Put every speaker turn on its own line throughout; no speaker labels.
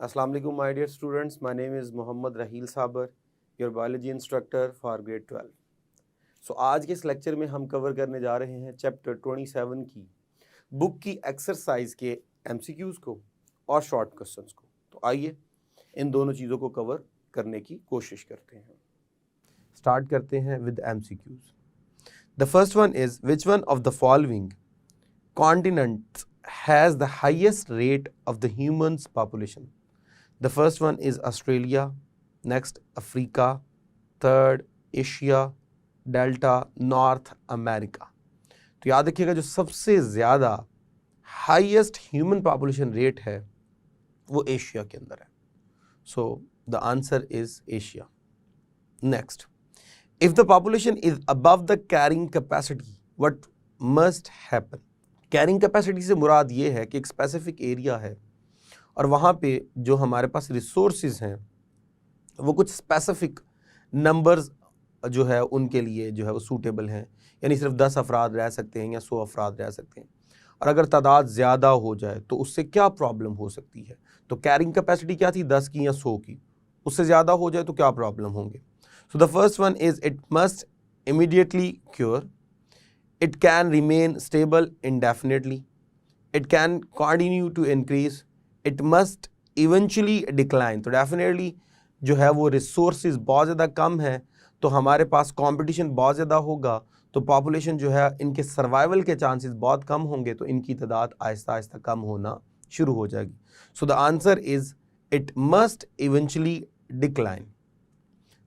Assalamu alaikum my dear students, my name is Mohammad Raheel Sabar, your biology instructor for grade 12. So आज के इस lecture में हम cover करने जा रहे हैं चैप्टर 27 की बुक की एक्सरसाइज के MCQs को और शॉर्ट क्वेश्चंस को। तो आइए इन दोनों चीज़ों को कवर करने की कोशिश करते हैं। स्टार्ट करते हैं with MCQs। The first one is which one of the following continents has the highest rate of the humans population? The first one is Australia, next Africa, third Asia, Delta, North America. तो याद रखिएगा जो सबसे ज़्यादा highest human population rate है वो Asia के अंदर है। So the answer is Asia. Next, if the population is above the carrying capacity what must happen? Carrying capacity से मुराद ये है कि एक स्पेसिफिक एरिया है और वहाँ पे जो हमारे पास रिसोर्सेज हैं वो कुछ स्पेसिफिक नंबर्स जो है उनके लिए जो है वो सूटेबल हैं, यानी सिर्फ 10 अफराद रह सकते हैं या 100 अफराद रह सकते हैं। और अगर तादाद ज़्यादा हो जाए तो उससे क्या प्रॉब्लम हो सकती है? तो कैरिंग कैपेसिटी क्या थी, 10 की या 100 की, उससे ज़्यादा हो जाए तो क्या प्रॉब्लम होंगे? So the first one is it must immediately cure, it can remain stable indefinitely, it can continue to increase, it must eventually decline। तो definitely जो है वो resources बहुत ज़्यादा कम है तो हमारे पास competition बहुत ज़्यादा होगा तो population जो है इनके survival के chances बहुत कम होंगे तो इनकी तादाद आहिस्ता आहिस्ता कम होना शुरू हो जाएगी। So the answer is it must eventually decline।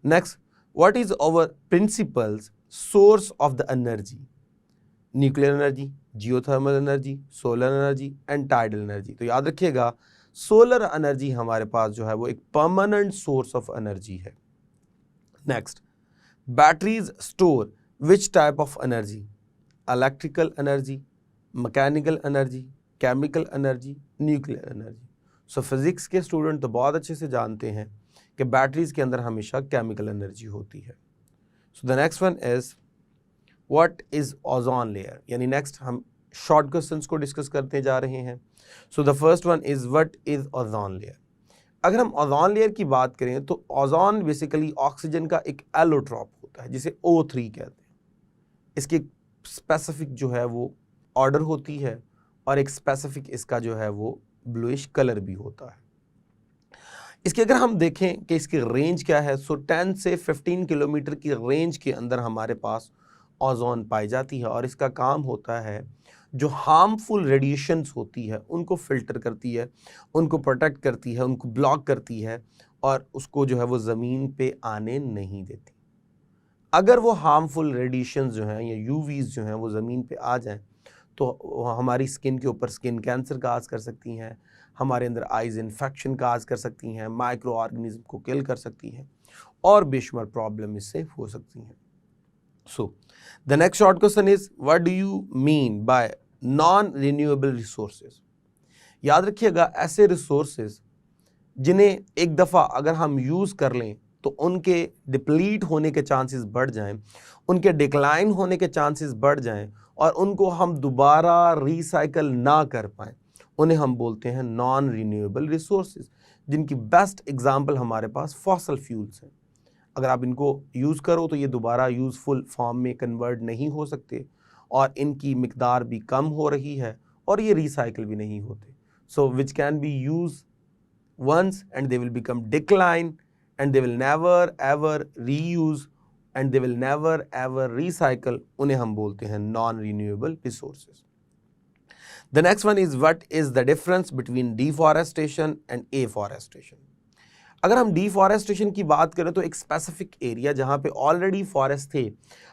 Next, what is our principal source of the energy? Nuclear energy, geothermal energy, solar energy and tidal energy. तो याद रखिएगा सोलर एनर्जी हमारे पास जो है वो एक परमानेंट सोर्स ऑफ एनर्जी है। Next, batteries store which type of energy? Electrical energy, mechanical energy, chemical energy, nuclear energy. So physics के स्टूडेंट तो बहुत अच्छे से जानते हैं कि बैटरीज के अंदर हमेशा केमिकल एनर्जी होती है। सो the next one is what is ozone layer, यानी नेक्स्ट हम शॉर्ट क्वेश्चंस को डिस्कस करते जा रहे हैं। So the first one is what is ozone layer. अगर हम ओजोन लेयर की बात करें तो ओजोन बेसिकली ऑक्सीजन का एक एलोट्रॉप होता है जिसे O3 कहते हैं। इसकी स्पेसिफिक जो है वो ऑर्डर होती है और एक स्पेसिफिक इसका जो है वो ब्लूइश कलर भी होता है। इसके अगर हम देखें कि इसकी रेंज क्या है, सो 10 से 15 किलोमीटर की रेंज के अंदर हमारे पास ओजोन पाई जाती है और इसका काम होता है जो हार्मफुल रेडिएशंस होती है उनको फिल्टर करती है, उनको प्रोटेक्ट करती है, उनको ब्लॉक करती है और उसको जो है वो ज़मीन पे आने नहीं देती। अगर वो हार्मफुल रेडिएशंस जो हैं या यूवीज़ जो हैं वो ज़मीन पे आ जाएं तो हमारी स्किन के ऊपर स्किन कैंसर काज कर सकती हैं, हमारे अंदर आइज़ इन्फेक्शन काज कर सकती हैं, माइक्रो ऑर्गेनिज्म को किल कर सकती हैं और बेशुमार प्रॉब्लम इससे हो सकती हैं। So, the next short question is what do you mean by non-renewable resources? याद रखिएगा ऐसे resources जिन्हें एक दफ़ा अगर हम यूज़ कर लें तो उनके डिप्लीट होने के चांसेस बढ़ जाएं, उनके डिक्लाइन होने के चांसेस बढ़ जाएं और उनको हम दोबारा रिसाइकल ना कर पाएं, उन्हें हम बोलते हैं नॉन रिन्यूएबल रिसोर्सेज, जिनकी बेस्ट एग्जांपल हमारे पास फॉसल फ्यूल्स हैं। अगर आप इनको यूज़ करो तो ये दोबारा यूज़फुल फॉर्म में कन्वर्ट नहीं हो सकते और इनकी मिकदार भी कम हो रही है और ये रिसाइकिल भी नहीं होते। So which can be use once and they will become decline and they will never ever reuse and they will never ever recycle, उन्हें हम बोलते हैं non renewable resources. The next one is what is the difference between deforestation and afforestation? अगर हम deforestation की बात करें तो एक स्पेसिफिक एरिया जहाँ पे ऑलरेडी फॉरेस्ट थे,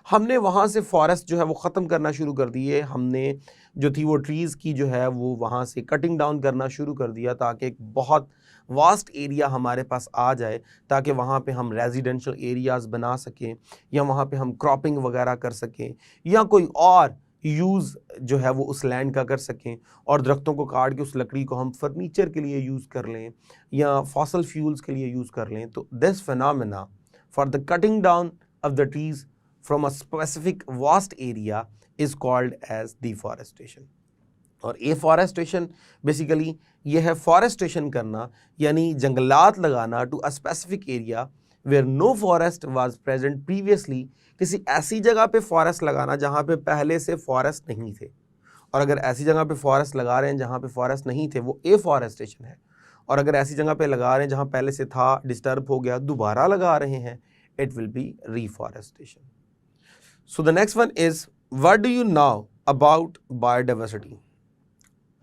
हमने वहाँ से फॉरेस्ट जो है वो ख़त्म करना शुरू कर दिए, हमने जो थी वो ट्रीज़ की जो है वो वहाँ से कटिंग डाउन करना शुरू कर दिया ताकि एक बहुत वास्ट एरिया हमारे पास आ जाए ताकि वहाँ पे हम रेजिडेंशियल एरियाज़ बना सकें या वहाँ पे हम क्रॉपिंग वगैरह कर सकें या कोई और यूज़ जो है वो उस लैंड का कर सकें और दरख्तों को काट के उस लकड़ी को हम फर्नीचर के लिए यूज़ कर लें या फॉसल फ्यूल्स के लिए यूज़ कर लें। तो this phenomena for the cutting down of the trees from a specific vast area is called as deforestation. और एफॉरेस्टेशन बेसिकली ये है फॉरेस्टेशन करना, यानी जंगलात लगाना to a specific area where no forest was present previously, किसी ऐसी जगह पे फॉरेस्ट लगाना जहाँ पे पहले से फॉरेस्ट नहीं थे। और अगर ऐसी जगह पे फॉरेस्ट लगा रहे हैं जहाँ पे फॉरेस्ट नहीं थे, वो एफॉरेस्टेशन है। और अगर ऐसी जगह पे लगा रहे हैं जहाँ पहले से था, डिस्टर्ब हो गया, दोबारा लगा रहे हैं, it will be reforestation. So the next one is what do you know about biodiversity.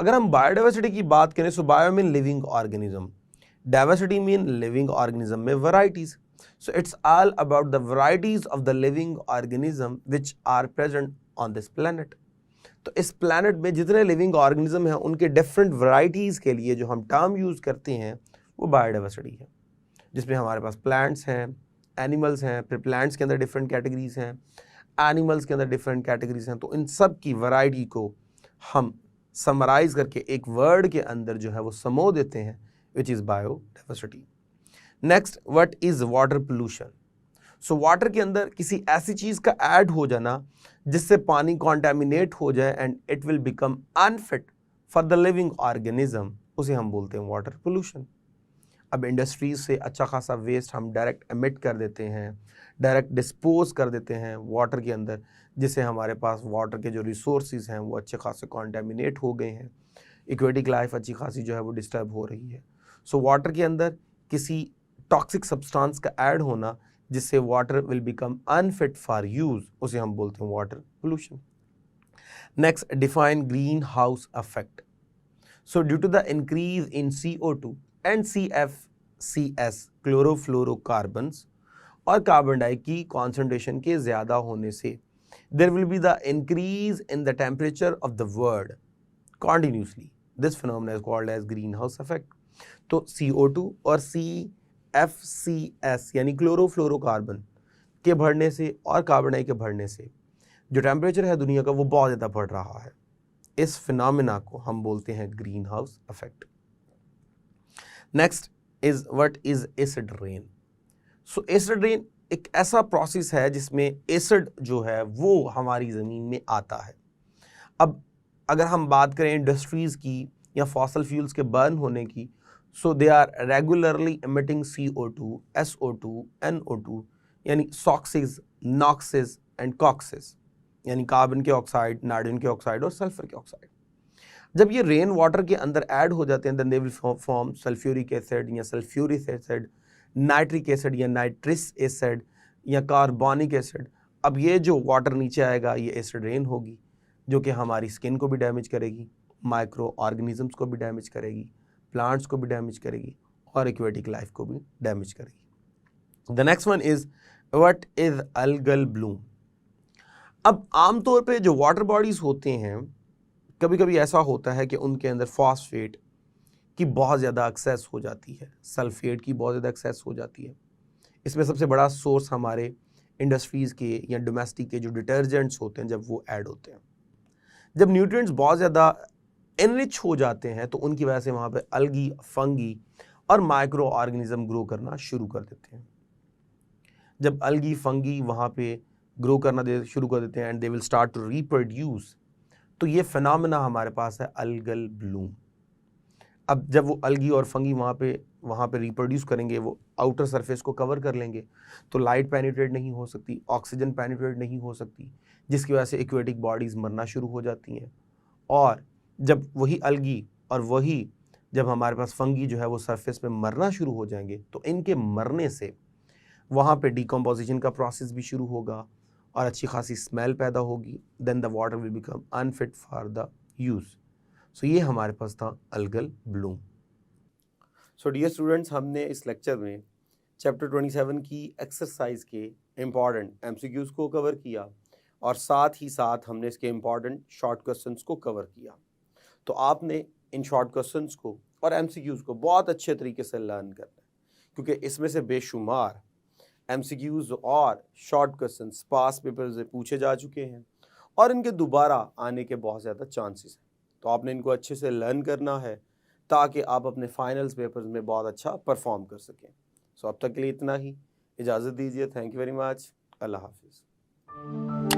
अगर हम बायोडाइवर्सिटी की बात करें, so bio mean living organism, diversity mean living organism में varieties. So it's all about the varieties of the living organism which are present on this planet. तो इस planet में जितने लिविंग ऑर्गेनिज्म हैं उनके डिफरेंट वैरायटीज़ के लिए जो हम टर्म यूज़ करते हैं वो बायोडाइवर्सिटी है, जिसमें हमारे पास प्लांट्स हैं, एनिमल्स हैं, फिर प्लांट्स के अंदर डिफरेंट कैटेगरीज हैं, एनिमल्स के अंदर डिफरेंट कैटेगरीज हैं। तो इन सब की वैरायटी को हम समराइज करके एक वर्ड के अंदर जो है वो समो देते हैं, which is biodiversity. Next, what is water pollution. So water के अंदर किसी ऐसी चीज़ का ऐड हो जाना जिससे पानी कॉन्टेमिनेट हो जाए and it will become unfit for the living organism, उसे हम बोलते हैं वाटर पोल्यूशन। अब इंडस्ट्रीज से अच्छा खासा वेस्ट हम डायरेक्ट एमिट कर देते हैं, डायरेक्ट डिस्पोज कर देते हैं वाटर के अंदर, जिससे हमारे पास वाटर के जो रिसोर्सेज हैं वो अच्छे खासे कॉन्टेमिनेट हो गए हैं, एक्वेटिक लाइफ अच्छी खासी जो है वो डिस्टर्ब हो रही है। सो वाटर के अंदर किसी टॉक्सिक सब्सटेंस का ऐड होना जिससे water will become unfit for use, उसे हम बोलते हैं water pollution. Next, define greenhouse effect. So due to the increase in CO2 and CFCs chlorofluorocarbons और कार्बन डाइऑक्साइड की कॉन्सेंट्रेशन के ज़्यादा होने से there will be the increase in the temperature of the world continuously. This phenomena is called as greenhouse effect. तो CO2 और CFCs यानी chlorofluorocarbon के बढ़ने से और कार्बन डाइऑक्साइड के बढ़ने से जो टेम्परेचर है दुनिया का वो बहुत ज़्यादा बढ़ रहा है। इस फिनोमेना को हम बोलते हैं green house effect. Next is what is acid rain. So acid rain एक ऐसा प्रोसेस है जिसमें एसिड जो है वो हमारी ज़मीन में आता है। अब अगर हम बात करें इंडस्ट्रीज़ की या फॉसल फ्यूल्स के बर्न होने की, so they are regularly emitting CO2, SO2, NO2 यानी सॉक्सेस, नॉक्सेस एंड कॉक्सेस यानी कार्बन के ऑक्साइड, नाइट्रोजन के ऑक्साइड और सल्फर के ऑक्साइड। जब ये रेन वाटर के अंदर ऐड हो जाते हैं then they will form sulphuric acid या सल्फ्यूरिक एसिड, नाइट्रिक एसिड या नाइट्रिस एसिड या कार्बोनिक एसिड। अब ये जो वाटर नीचे आएगा ये एसिड रेन होगी, जो कि हमारी स्किन को भी डैमेज करेगी, माइक्रो ऑर्गेनिजम्स को भी डैमेज करेगी, प्लांट्स को भी डैमेज करेगी और एक्वेटिक लाइफ को भी डैमेज करेगी। The next one is what is algal Bloom. अब आमतौर पे जो वाटर बॉडीज होते हैं कभी कभी ऐसा होता है कि उनके अंदर फॉस्फेट की बहुत ज़्यादा एक्सेस हो जाती है, सल्फेट की बहुत ज़्यादा एक्सेस हो जाती है। इसमें सबसे बड़ा सोर्स हमारे इंडस्ट्रीज़ के या डोमेस्टिक के जो डिटर्जेंट्स होते हैं जब वो ऐड होते हैं, जब न्यूट्रिएंट्स बहुत ज़्यादा एनरिच हो जाते हैं तो उनकी वजह से वहाँ पे अलगी, फंगी और माइक्रो ऑर्गेनिज्म ग्रो करना शुरू कर देते हैं। जब अलगी, फंगी वहाँ पे ग्रो करना शुरू कर देते हैं and they will start to reproduce, तो ये फिनोमेना हमारे पास है अल्गल ब्लूम। अब जब वो अलगी और फंगी वहाँ पे रिप्रोड्यूस करेंगे, वो आउटर सरफेस को कवर कर लेंगे, तो लाइट पेनिट्रेट नहीं हो सकती, ऑक्सीजन पेनिट्रेट नहीं हो सकती, जिसकी वजह से एक्वेटिक बॉडीज़ मरना शुरू हो जाती हैं। और जब वही अलगी और वही जब हमारे पास फंगी जो है वो सरफेस पे मरना शुरू हो जाएंगे, तो इनके मरने से वहाँ पे डिकम्पोजिशन का प्रोसेस भी शुरू होगा और अच्छी खासी स्मेल पैदा होगी, then the water will become unfit for the use. So ये हमारे पास था algal bloom. So dear students, हमने इस लेक्चर में चैप्टर 27 की एक्सरसाइज के इम्पॉर्टेंट MCQs को कवर किया और साथ ही साथ हमने इसके इम्पॉर्टेंट शॉर्ट क्वेश्चंस को कवर किया। तो आपने इन शॉर्ट क्वेश्चंस को और MCQs को बहुत अच्छे तरीके से लर्न करना है, क्योंकि इसमें से बेशुमार MCQs और शॉर्ट क्वेश्चंस पास पेपर से पूछे जा चुके हैं और इनके दोबारा आने के बहुत ज़्यादा चांसेस हैं। तो आपने इनको अच्छे से लर्न करना है ताकि आप अपने फाइनल्स पेपर्स में बहुत अच्छा परफॉर्म कर सकें। सो अब तक के लिए इतना ही, इजाज़त दीजिए। Thank you very much. अल्लाह हाफिज़।